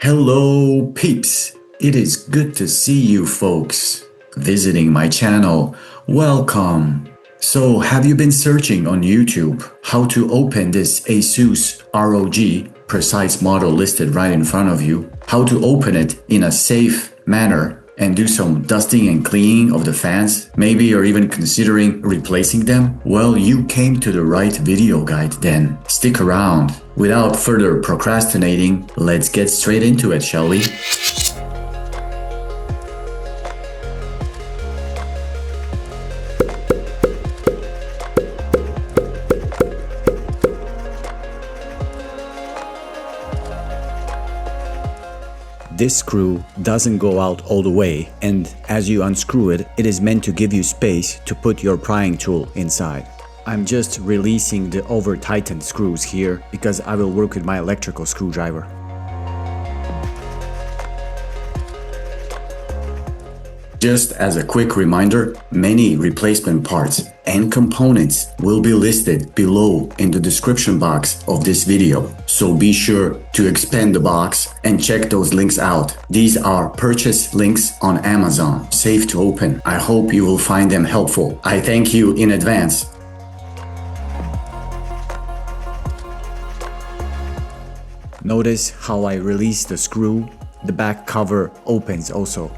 Hello peeps, it is good to see you folks visiting my channel. Welcome. So have you been searching on YouTube how to open this Asus ROG precise model listed right in front of you, how to open it in a safe manner and do some dusting and cleaning of the fans? Maybe you're even considering replacing them? Well, you came to the right video guide then. Stick around. Without further procrastinating, let's get straight into it, shall we? This screw doesn't go out all the way, and as you unscrew it, it is meant to give you space to put your prying tool inside. I'm just releasing the over-tightened screws here because I will work with my electrical screwdriver. Just as a quick reminder, many replacement parts and components will be listed below in the description box of this video. So be sure to expand the box and check those links out. These are purchase links on Amazon, safe to open. I hope you will find them helpful. I thank you in advance. Notice how I release the screw. The back cover opens also.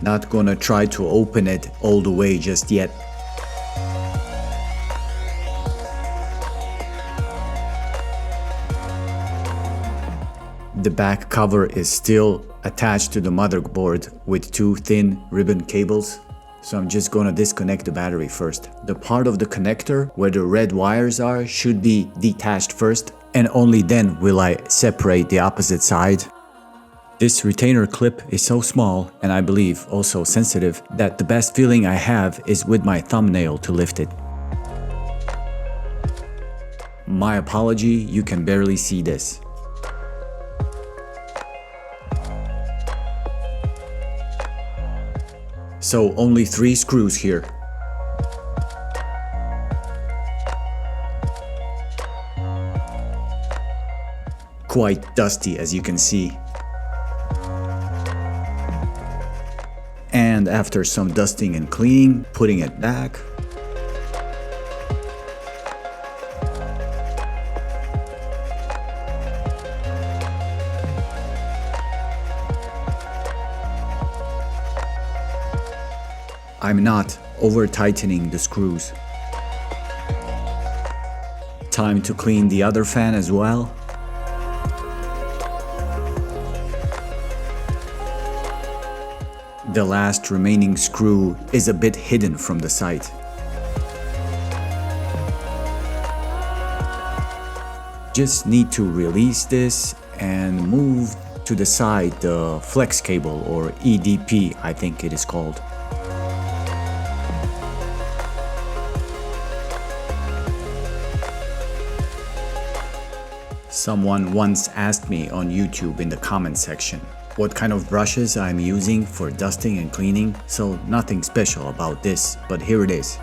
Not gonna try to open it all the way just yet. The back cover is still attached to the motherboard with two thin ribbon cables. So I'm just gonna disconnect the battery first. The part of the connector where the red wires are should be detached first, and only then will I separate the opposite side. This retainer clip is so small, and I believe also sensitive, that the best feeling I have is with my thumbnail to lift it. My apology, you can barely see this. So only 3 screws here. Quite dusty, as you can see. And after some dusting and cleaning, putting it back. I'm not over-tightening the screws. Time to clean the other fan as well. The last remaining screw is a bit hidden from the sight. Just need to release this and move to the side the flex cable, or EDP I think it is called. Someone once asked me on YouTube in the comment section what kind of brushes I'm using for dusting and cleaning, so nothing special about this, but here it is.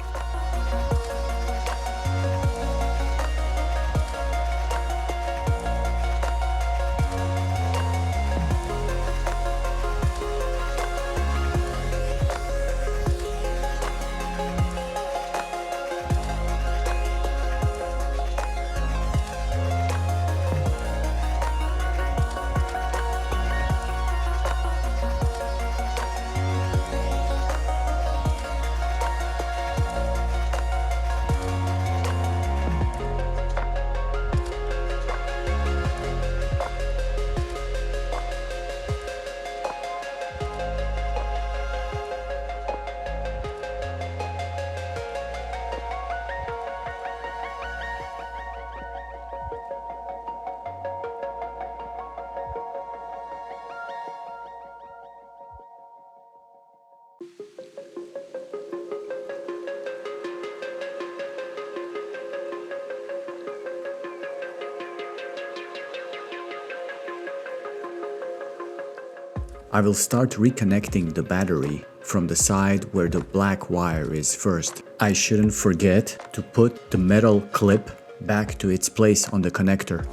I will start reconnecting the battery from the side where the black wire is first. I shouldn't forget to put the metal clip back to its place on the connector.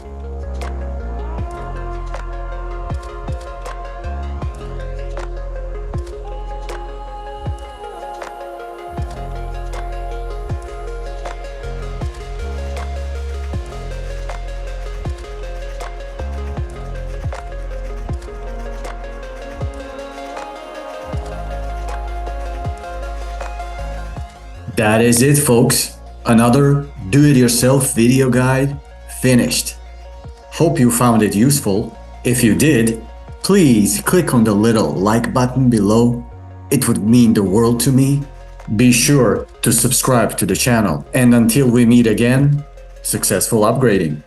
That is it, folks. Another do-it-yourself video guide finished. Hope you found it useful. If you did, please click on the little like button below. It would mean the world to me. Be sure to subscribe to the channel. And until we meet again, successful upgrading.